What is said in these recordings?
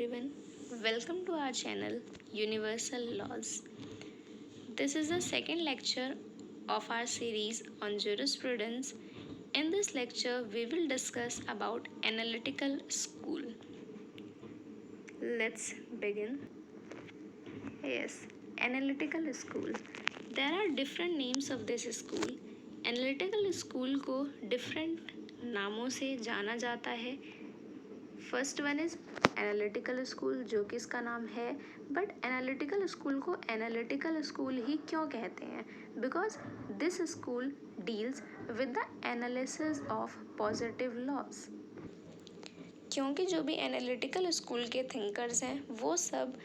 everyone, welcome to our channel Universal Laws. This is the second lecture of our series on jurisprudence. In this lecture, we will discuss about analytical school. Let's begin. Yes, analytical school. There are different names of this school. Analytical school को different नामों से जाना जाता है. First one is analytical school, जो कि इसका नाम है. बट एनालिटिकल स्कूल को एनालिटिकल स्कूल ही क्यों कहते हैं? Because this school deals with the analysis of positive laws. क्योंकि जो भी एनालिटिकल स्कूल के थिंकर्स हैं वो सब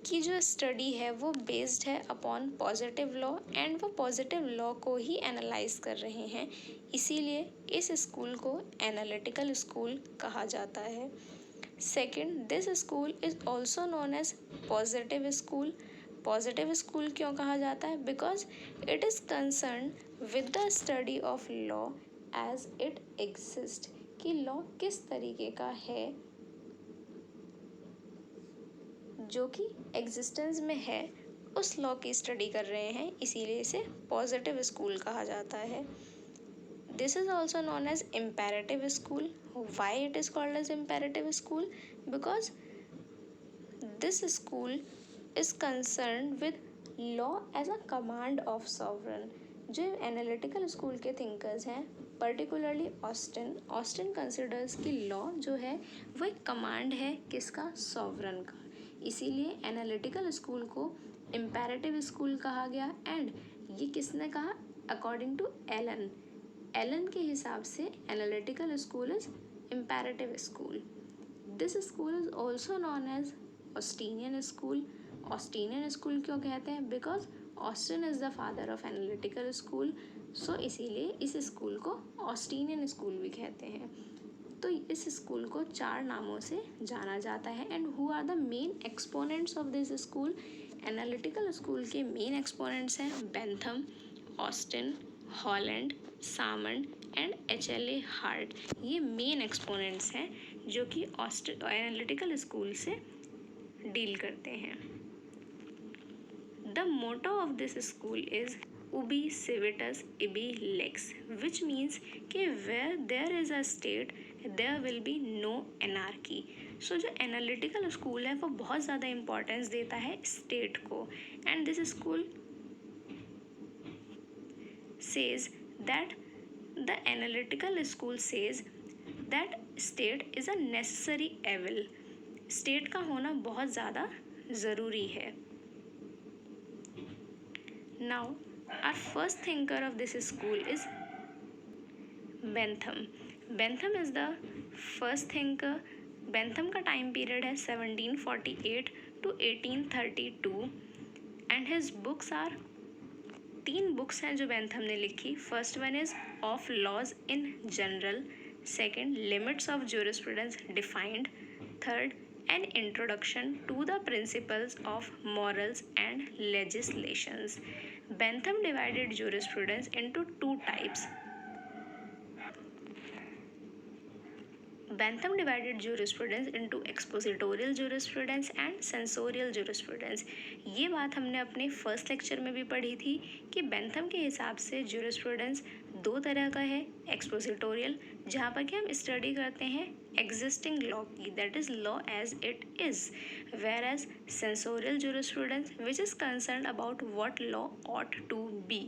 की जो स्टडी है वो बेस्ड है अपॉन पॉजिटिव लॉ एंड वो पॉजिटिव लॉ को ही एनालाइज कर रहे हैं. इसीलिए इस स्कूल को एनालिटिकल स्कूल कहा जाता है. Second, this school is also known as positive school. Positive school क्यों कहा जाता है? Because it is concern with the study of law as it exist, कि लॉ किस तरीके का है जो कि एग्जिस्टेंस में है, उस लॉ की स्टडी कर रहे हैं. इसीलिए इसे पॉजिटिव स्कूल कहा जाता है. This is also known as imperative school. Why it is called as imperative school? Because this school is concern with law as a command of sovereign. जो एनालिटिकल स्कूल के थिंकर्स हैं, particularly Austin considers कि law जो है वो एक command है किसका? सॉवरन का. इसीलिए एनालिटिकल स्कूल को इम्पेरेटिव स्कूल कहा गया. एंड ये किसने कहा? अकॉर्डिंग टू एलन के हिसाब से analytical school is imperative school. This school is also known as Austinian school. Austinian school क्यों कहते हैं? Because Austin is the father of analytical school. So इसीलिए इस स्कूल को ऑस्टिनियन स्कूल भी कहते हैं. तो इस स्कूल को 4 नामों से जाना जाता है. And who are the main exponents of this school? Analytical school के मेन एक्सपोनेंट्स हैं Bentham, Austin, Holland, Salmond and HLA Hart. ये मेन एक्सपोनेंट्स हैं जो कि एनालिटिकल स्कूल से डील करते हैं. The motto of this school is ubi civitas ibi lex, which means कि where there is a state there will be no anarchy. So जो analytical school है वो बहुत ज़्यादा इम्पोर्टेंस देता है स्टेट को. And this school says that the analytical school says that state is a necessary evil. State का होना बहुत ज़्यादा ज़रूरी है. Now our first thinker of this school is Bentham. Bentham is the first thinker. Bentham का time period है 1748 to 1832 and his books are 3 books हैं जो बेंथम ने लिखी. First one is of laws in general. Second, limits of jurisprudence defined. Third, an introduction to the principles of morals and legislations. Bentham divided jurisprudence into 2 types. Bentham divided jurisprudence into expositorial jurisprudence and sensorial jurisprudence. ये बात हमने अपने first lecture में भी पढ़ी थी कि Bentham के हिसाब से jurisprudence 2 तरह का है. एक्सपोजिटोरियल, जहाँ पर कि हम स्टडी करते हैं एग्जिस्टिंग लॉ की, that is law as it is. Whereas censorial jurisprudence which is concern about what law ought to be.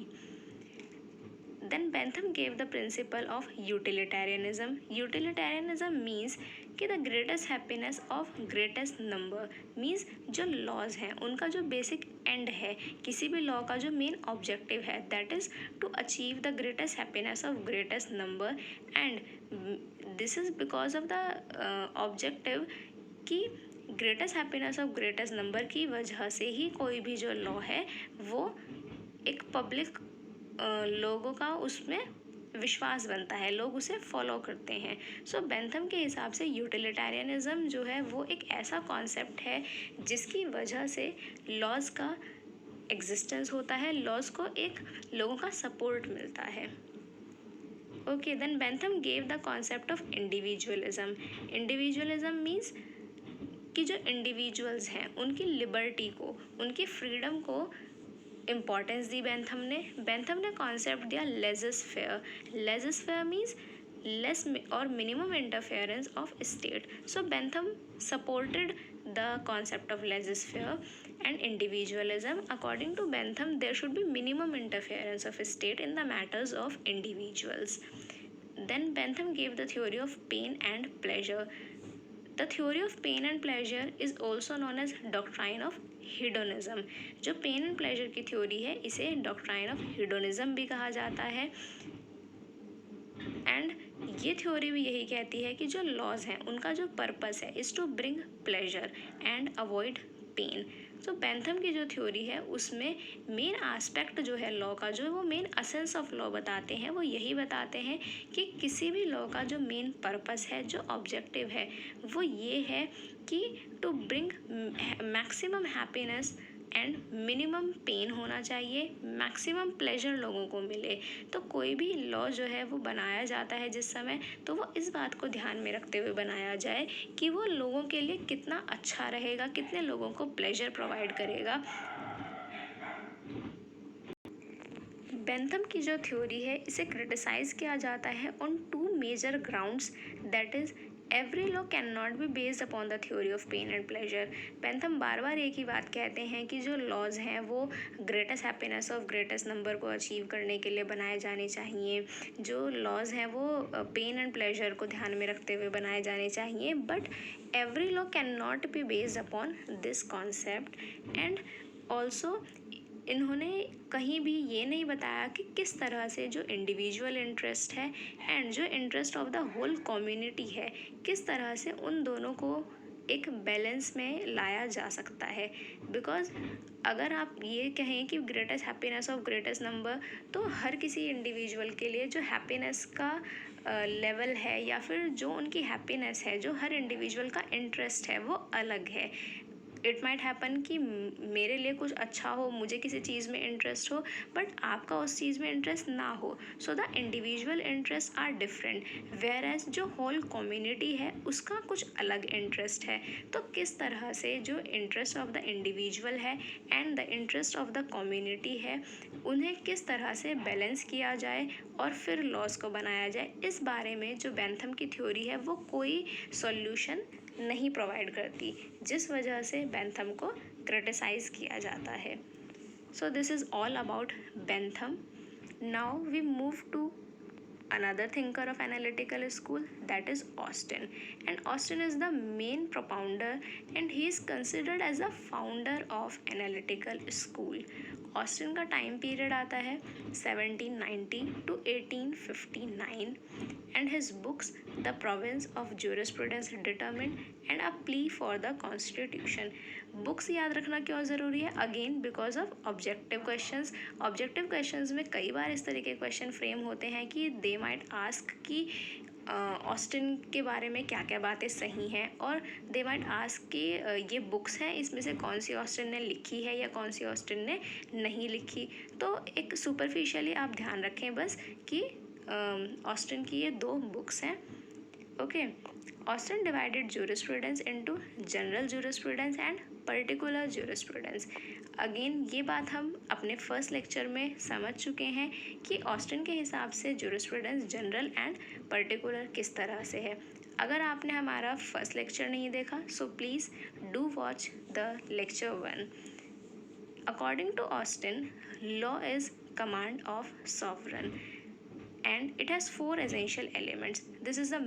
Then Bentham gave the principle of utilitarianism. Utilitarianism means कि the greatest happiness of greatest number means जो laws हैं उनका जो basic end है, किसी भी law का जो main objective है, that is to achieve the greatest happiness of greatest number. And this is because of the objective कि greatest happiness of greatest number की वजह से ही कोई भी जो law है वो एक public लोगों का उसमें विश्वास बनता है, लोग उसे फॉलो करते हैं. सो बेंथम के हिसाब से यूटिलिटेरियनिज्म जो है वो एक ऐसा कॉन्सेप्ट है जिसकी वजह से लॉज का एग्जिस्टेंस होता है, लॉज को एक लोगों का सपोर्ट मिलता है. Okay, then Bentham gave the concept of individualism. Individualism means कि जो इंडिविजुअल्स हैं उनकी लिबर्टी को, उनकी फ्रीडम को इम्पोर्टेंस दी बेंथम ने कॉन्सेप्ट दिया laissez faire means less or minimum interference of state. So Bentham supported the concept of laissez-faire and individualism. According to Bentham, there should be minimum interference of state in the matters of individuals. Then Bentham gave the theory of pain and pleasure. The theory of pain and pleasure is also known as doctrine of hedonism. जो pain and pleasure की theory है इसे doctrine of hedonism भी कहा जाता है. And ये theory भी यही कहती है कि जो लॉज हैं उनका जो पर्पस है is to bring pleasure and avoid pain. तो बेंथम की जो थ्योरी है उसमें मेन एस्पेक्ट जो है लॉ का, जो वो मेन एसेंस ऑफ लॉ बताते हैं, वो यही बताते हैं कि किसी भी लॉ का जो मेन पर्पस है, जो ऑब्जेक्टिव है, वो ये है कि to bring maximum happiness and minimum pain होना चाहिए, मैक्सिमम प्लेजर लोगों को मिले. तो कोई भी लॉ जो है वो बनाया जाता है जिस समय, तो वो इस बात को ध्यान में रखते हुए बनाया जाए कि वो लोगों के लिए कितना अच्छा रहेगा, कितने लोगों को प्लेजर प्रोवाइड करेगा. बेंथम की जो थ्योरी है इसे क्रिटिसाइज किया जाता है on 2 major grounds, that is every law can not be based upon the theory of pain and pleasure. Bentham बार बार एक ही बात कहते हैं कि जो लॉज हैं वो greatest happiness of greatest number को अचीव करने के लिए बनाए जाने चाहिए. जो लॉज हैं वो पेन एंड प्लेजर को ध्यान में रखते हुए बनाए जाने चाहिए. But every law can not be based upon this concept. And also इन्होंने कहीं भी ये नहीं बताया कि किस तरह से जो इंडिविजुअल इंटरेस्ट है एंड जो interest of the whole community है, किस तरह से उन दोनों को एक बैलेंस में लाया जा सकता है. बिकॉज अगर आप ये कहें कि greatest happiness of greatest number, तो हर किसी इंडिविजुअल के लिए जो हैप्पीनेस का लेवल है या फिर जो उनकी हैप्पीनेस है, जो हर इंडिविजुअल का इंटरेस्ट है, वो अलग है. इट माइट हैपन कि मेरे लिए कुछ अच्छा हो, मुझे किसी चीज़ में इंटरेस्ट हो, बट आपका उस चीज़ में इंटरेस्ट ना हो. So the individual interest are different, whereas जो होल कम्युनिटी है उसका कुछ अलग इंटरेस्ट है. तो किस तरह से जो इंटरेस्ट ऑफ द इंडिविजुअल है and the interest of the community है, उन्हें किस तरह से बैलेंस किया जाए और फिर लॉज को बनाया जाए, इस बारे में जो बेंथम की थ्योरी है वो कोई सॉल्यूशन नहीं प्रोवाइड करती, जिस वजह से बेंथम को क्रिटिसाइज किया जाता है. So this is all about Bentham. Now we move to another thinker of analytical school, that is Austin. And Austin is the main propounder and he is considered as the founder of analytical school. Austin का time period आता है 1790 to 1859 and his books The Province of Jurisprudence Determined and A Plea for the Constitution. Books याद रखना क्यों ज़रूरी है? Again because of objective questions. Objective questions में कई बार इस तरह के क्वेश्चन फ्रेम होते हैं कि दे माइट आस्क कि ऑस्टिन के बारे में क्या क्या बातें सही हैं, और दे माइट आस्क कि ये बुक्स हैं, इसमें से कौन सी ऑस्टिन ने लिखी है या कौन सी ऑस्टिन ने नहीं लिखी. तो एक सुपरफिशियली आप ध्यान रखें बस कि ऑस्टिन की ये 2 बुक्स हैं. Okay. Austin divided jurisprudence into general jurisprudence and particular jurisprudence. Again ये बात हम अपने फर्स्ट लेक्चर में समझ चुके हैं कि ऑस्टिन के हिसाब से jurisprudence जनरल एंड पर्टिकुलर किस तरह से है. अगर आपने हमारा फर्स्ट लेक्चर नहीं देखा so please do watch the lecture 1. According to Austin, law is command of sovereign and it has 4 essential elements. This is the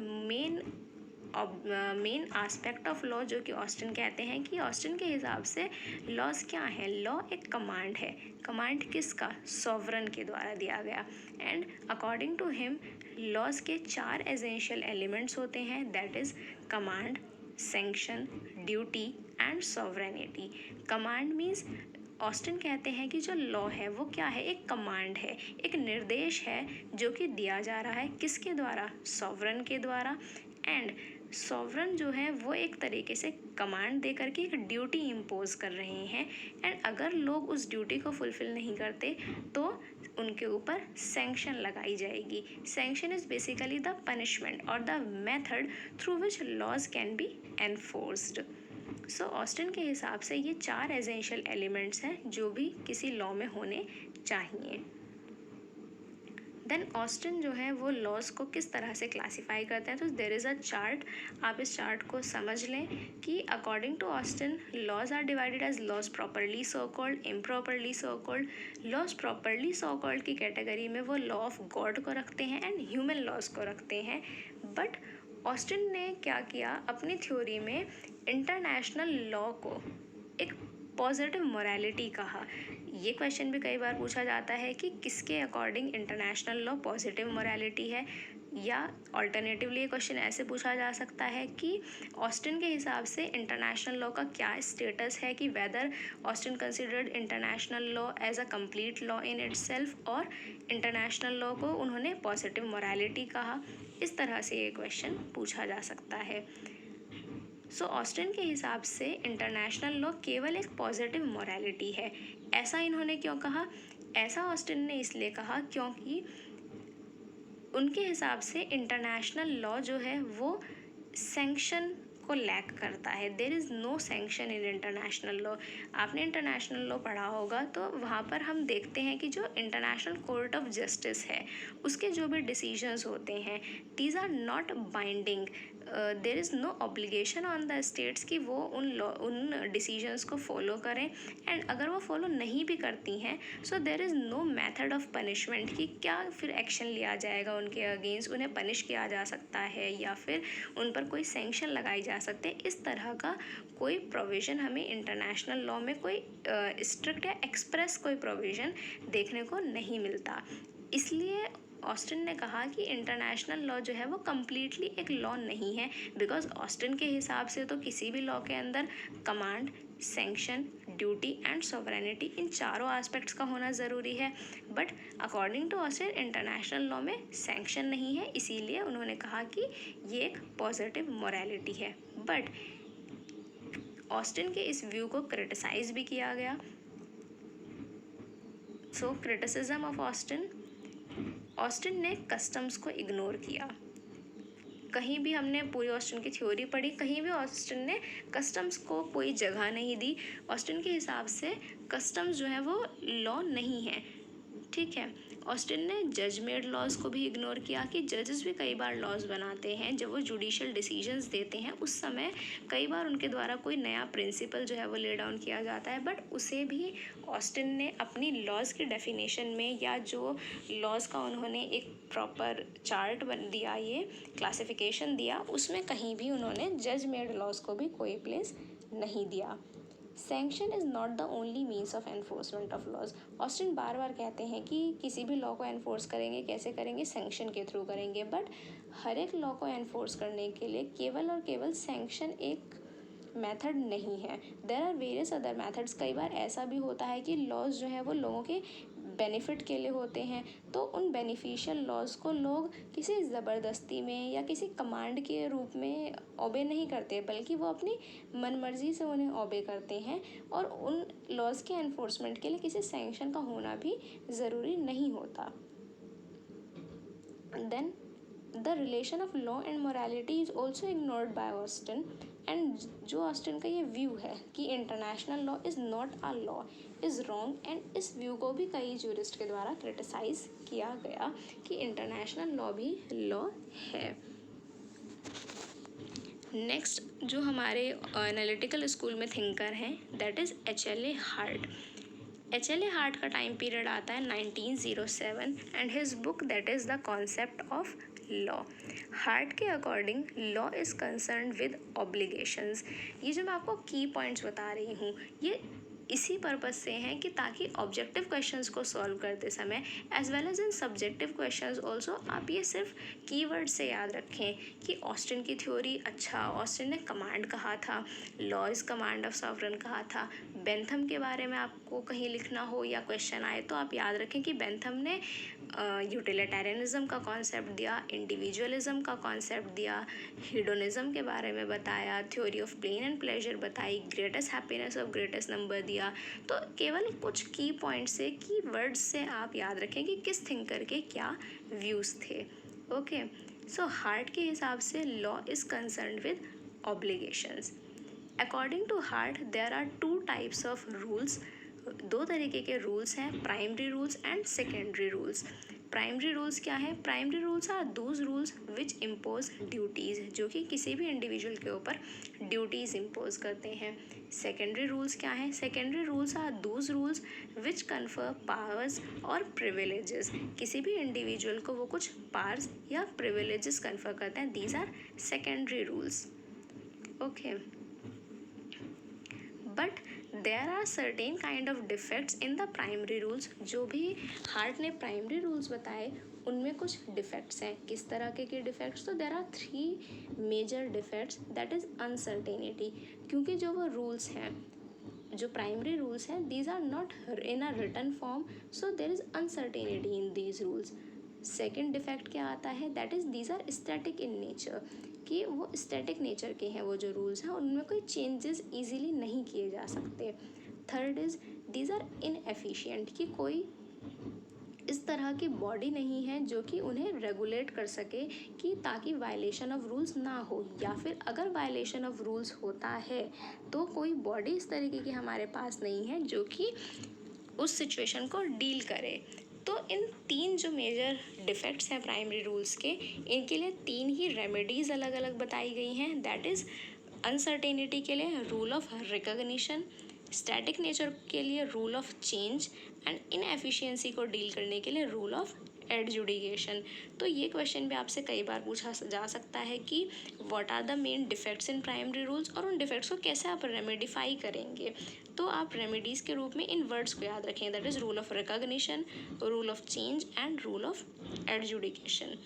main aspect of law जो कि ऑस्टिन कहते हैं कि ऑस्टिन के हिसाब से लॉज क्या है. लॉ एक कमांड है. कमांड किसका? सॉवरन के द्वारा दिया गया. And according to him laws के 4 एसेंशियल एलिमेंट्स होते हैं, that is command, sanction, duty and sovereignty. Command means Austin कहते हैं कि जो लॉ है वो क्या है? एक कमांड है, एक निर्देश है जो कि दिया जा रहा है किसके द्वारा? सॉवरन के द्वारा. एंड सॉवरन जो है वो एक तरीके से कमांड दे करके एक ड्यूटी इम्पोज कर रहे हैं. एंड अगर लोग उस ड्यूटी को फुलफिल नहीं करते तो उनके ऊपर सैंक्शन लगाई जाएगी. Sanction is basically the punishment और the method through which laws can be enforced. So Austin के हिसाब से ये 4 एसेंशियल एलिमेंट्स हैं जो भी किसी लॉ में होने चाहिए। देन ऑस्टिन जो है वो लॉज को किस तरह से क्लासीफाई करते हैं, तो देर इज़ अ चार्ट, आप इस चार्ट को समझ लें कि according to Austin laws are divided as laws properly so called, improperly so called. Laws properly so called की कैटेगरी में वो लॉ ऑफ गॉड को रखते हैं एंड ह्यूमन लॉज को रखते हैं। बट ऑस्टिन ने क्या किया, अपनी थ्योरी में इंटरनेशनल लॉ को एक पॉजिटिव मोरालिटी कहा। ये क्वेश्चन भी कई बार पूछा जाता है कि किसके according international law positive morality है, या ऑल्टरनेटिवली ये क्वेश्चन ऐसे पूछा जा सकता है कि ऑस्टिन के हिसाब से इंटरनेशनल लॉ का क्या स्टेटस है, कि whether Austin considered international law as a complete law in itself और इंटरनेशनल लॉ को उन्होंने पॉजिटिव मोरालिटी कहा। इस तरह से ये क्वेश्चन पूछा जा सकता है। सो ऑस्टिन के हिसाब से इंटरनेशनल लॉ केवल एक पॉजिटिव मोरालिटी है। ऐसा इन्होंने क्यों कहा? ऐसा ऑस्टिन ने इसलिए कहा क्योंकि उनके हिसाब से इंटरनेशनल लॉ जो है वो सैंक्शन को लैक करता है। There is no sanction in international law. आपने इंटरनेशनल लॉ पढ़ा होगा तो वहाँ पर हम देखते हैं कि जो इंटरनेशनल कोर्ट ऑफ जस्टिस है उसके जो भी डिसीजंस होते हैं these are not binding. There is no obligation on the states कि वो उन डिसीजंस को फॉलो करें, एंड अगर वो फॉलो नहीं भी करती हैं so there is no method of punishment कि क्या फिर एक्शन लिया जाएगा उनके अगेंस्ट, उन्हें पनिश किया जा सकता है या फिर उन पर कोई सैंक्शन लगाई जा सकते हैं। इस तरह का कोई प्रोविज़न हमें इंटरनेशनल लॉ में कोई स्ट्रिक्ट या एक्सप्रेस कोई प्रोविज़न देखने को नहीं मिलता। इसलिए ऑस्टिन ने कहा कि इंटरनेशनल लॉ जो है वो कम्प्लीटली एक लॉ नहीं है, बिकॉज ऑस्टिन के हिसाब से तो किसी भी लॉ के अंदर command, sanction, duty and sovereignty इन चारों एस्पेक्ट्स का होना ज़रूरी है। But according to Austin international law में सैंक्शन नहीं है, इसीलिए उन्होंने कहा कि ये एक पॉजिटिव मोरालिटी है। बट ऑस्टिन के इस व्यू को क्रिटिसाइज भी किया गया। सो क्रिटिसिज्म ऑफ ऑस्टिन ने कस्टम्स को इग्नोर किया। कहीं भी हमने पूरी ऑस्टिन की थ्योरी पढ़ी, कहीं भी ऑस्टिन ने कस्टम्स को कोई जगह नहीं दी। ऑस्टिन के हिसाब से कस्टम्स जो है वो लॉ नहीं है, ठीक है। ऑस्टिन ने जज मेड लॉज को भी इग्नोर किया कि जजेस भी कई बार लॉज बनाते हैं, जब वो जुडिशियल डिसीजंस देते हैं उस समय कई बार उनके द्वारा कोई नया प्रिंसिपल जो है वो ले डाउन किया जाता है, बट उसे भी ऑस्टिन ने अपनी लॉज की डेफिनेशन में या जो लॉज का उन्होंने एक प्रॉपर चार्ट दिया, ये क्लासिफिकेशन दिया, उसमें कहीं भी उन्होंने जज मेड लॉज को भी कोई प्लेस नहीं दिया। Sanction is not the only means of enforcement of laws. Austin बार बार कहते हैं कि किसी भी लॉ को एनफोर्स करेंगे, कैसे करेंगे? सैंक्शन के थ्रू करेंगे। बट हर एक लॉ को एनफोर्स करने के लिए केवल और केवल सैंक्शन एक मेथड नहीं है, there are various other methods. कई बार ऐसा भी होता है कि लॉज जो है वो लोगों के बेनिफिट के लिए होते हैं, तो उन बेनिफिशियल लॉज को लोग किसी ज़बरदस्ती में या किसी कमांड के रूप में ओबे नहीं करते, बल्कि वो अपनी मनमर्जी से उन्हें ओबे करते हैं, और उन लॉज के एनफोर्समेंट के लिए किसी सैंक्शन का होना भी ज़रूरी नहीं होता। Then the relation of law and morality is also ignored by Austin, and जो ऑस्टिन का ये व्यू है कि international law is not a law is wrong, and इस व्यू को भी कई जूरिस्ट के द्वारा क्रिटिसाइज किया गया कि इंटरनेशनल लॉ भी लॉ है। नेक्स्ट जो हमारे एनालिटिकल स्कूल में थिंकर हैं that is H.L.A. Hart. H.L.A. Hart का टाइम पीरियड आता है 1907 and his book that is the concept of law. Hart के according law is concern with obligations. ये जो मैं आपको की पॉइंट्स बता रही हूँ ये इसी पर्पज़ से हैं कि ताकि ऑब्जेक्टिव क्वेश्चंस को सॉल्व करते समय as well as in subjective questions also आप ये सिर्फ कीवर्ड से याद रखें कि ऑस्टिन की थ्योरी, अच्छा ऑस्टिन ने कमांड कहा था, law is command of sovereign कहा था। बेंथम के बारे में आपको कहीं लिखना हो या क्वेश्चन आए तो आप याद रखें कि बेंथम ने यूटिलिटेरियनिज्म का कॉन्सेप्ट दिया, इंडिविजुअलिज्म का कॉन्सेप्ट दिया, हिडोनिज्म के बारे में बताया, theory of pain and pleasure बताई, greatest happiness of greatest number दिया। तो केवल कुछ की पॉइंट्स से, की वर्ड्स से आप याद रखें कि किस थिंकर के क्या व्यूज़ थे। ओके, सो हार्ट के हिसाब से law is concern with obligations. According to Hart there are 2 types of rules, 2 तरीके के रूल्स हैं, primary rules and secondary rules. Primary rules क्या है? Primary rules are those rules which impose duties, जो कि किसी भी इंडिविजुअल के ऊपर ड्यूटीज़ इम्पोज करते हैं। सेकेंडरी रूल्स क्या है? Secondary rules are those rules which confer powers और प्रिविलेजेस, किसी भी इंडिविजुअल को वो कुछ पावर्स या प्रिविलेजेस कन्फर करते हैं। These are secondary rules. Okay, but there are certain kind of defects in the primary rules. जो भी हार्ट ने प्राइमरी रूल्स बताए उनमें कुछ डिफेक्ट्स हैं। किस तरह के डिफेक्ट्स? तो there are 3 major defects, that is uncertainty, क्योंकि जो वो रूल्स हैं, जो प्राइमरी रूल्स हैं, these are not in a written form, so there is uncertainty in these rules. Second defect क्या आता है? That is these are static in nature, कि वो स्टैटिक नेचर के हैं, वो जो रूल्स हैं उनमें कोई चेंजेस इजीली नहीं किए जा सकते। Third is these are inefficient, कि कोई इस तरह की बॉडी नहीं है जो कि उन्हें रेगुलेट कर सके, कि ताकि वायलेशन ऑफ रूल्स ना हो, या फिर अगर वायलेशन ऑफ रूल्स होता है तो कोई बॉडी इस तरीके की हमारे पास नहीं है जो कि उस सिचुएशन को डील करे। तो इन 3 जो मेजर डिफेक्ट्स हैं प्राइमरी रूल्स के, इनके लिए 3 ही रेमेडीज़ अलग अलग बताई गई हैं। दैट इज़ अनसर्टेनिटी के लिए rule of recognition, static nature के लिए rule of change, and inefficiency को डील करने के लिए रूल ऑफ एडजुडिकेशन। तो ये क्वेश्चन भी आपसे कई बार पूछा जा सकता है कि what are the main defects in primary rules, और उन डिफेक्ट्स को कैसे आप रेमेडिफाई करेंगे। तो आप रेमेडीज़ के रूप में इन वर्ड्स को याद रखें, that is rule of recognition, rule of change and rule of adjudication.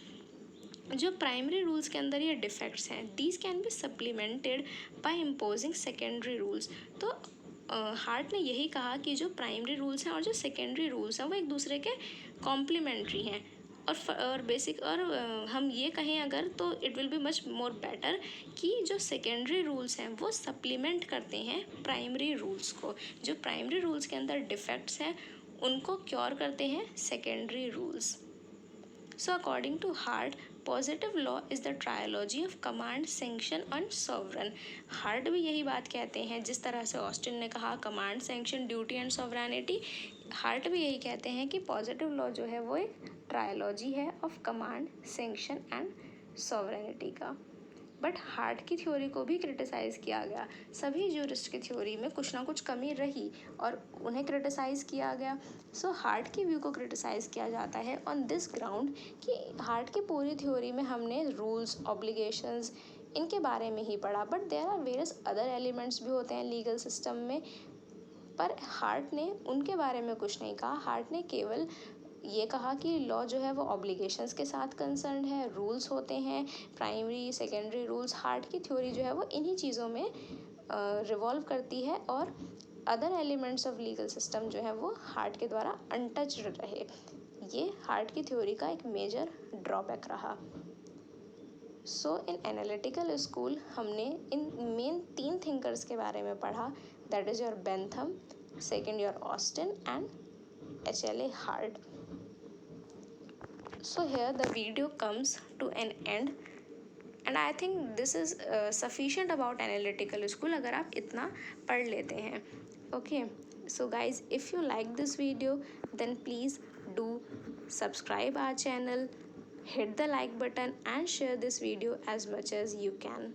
जो प्राइमरी रूल्स के अंदर ये डिफेक्ट्स हैं, these can be supplemented by imposing secondary rules. तो हार्ट ने यही कहा कि जो प्राइमरी रूल्स हैं और जो सेकेंडरी रूल्स हैं वो एक दूसरे के कॉम्प्लीमेंट्री हैं, और बेसिक, और हम ये कहें अगर, तो it will be much more better कि जो सेकेंडरी रूल्स हैं वो सप्लीमेंट करते हैं प्राइमरी रूल्स को। जो प्राइमरी रूल्स के अंदर डिफेक्ट्स हैं उनको क्योर करते हैं secondary rules. So according to Hart, positive law is the trilogy of command, sanction and sovereign. Heart भी यही बात कहते हैं, जिस तरह से ऑस्टिन ने कहा command, sanction, duty and sovereignty, heart भी यही कहते हैं कि पॉजिटिव लॉ जो है वो एक ट्रायोलॉजी है of command, sanction and sovereignty का। बट हार्ट की थ्योरी को भी क्रिटिसाइज़ किया गया। सभी ज्यूरिस्ट की थ्योरी में कुछ ना कुछ कमी रही और उन्हें क्रिटिसाइज़ किया गया। सो हार्ट की व्यू को क्रिटिसाइज़ किया जाता है ऑन दिस ग्राउंड कि हार्ट की पूरी थ्योरी में हमने रूल्स, ऑब्लिगेशंस, इनके बारे में ही पढ़ा, but there are various other elements भी होते हैं लीगल सिस्टम में, पर हार्ट ने उनके बारे में कुछ नहीं कहा। हार्ट ने केवल ये कहा कि लॉ जो है वो ऑब्लिगेशंस के साथ कंसर्न है, रूल्स होते हैं, प्राइमरी सेकेंडरी रूल्स। हार्ट की थ्योरी जो है वो इन्हीं चीज़ों में रिवॉल्व करती है, और other elements of legal system जो है वो हार्ट के द्वारा अनटच्ड रहे। ये हार्ट की थ्योरी का एक मेजर ड्रॉबैक रहा। सो इन एनालिटिकल स्कूल हमने इन मेन 3 थिंकर्स के बारे में पढ़ा, that is your Bentham, second your Austin and HLA Hart. So here the video comes to an end, and I think this is sufficient about analytical school अगर आप इतना पढ़ लेते हैं. Okay, so guys, if you like this video then please do subscribe our channel, hit the like button and share this video as much as you can.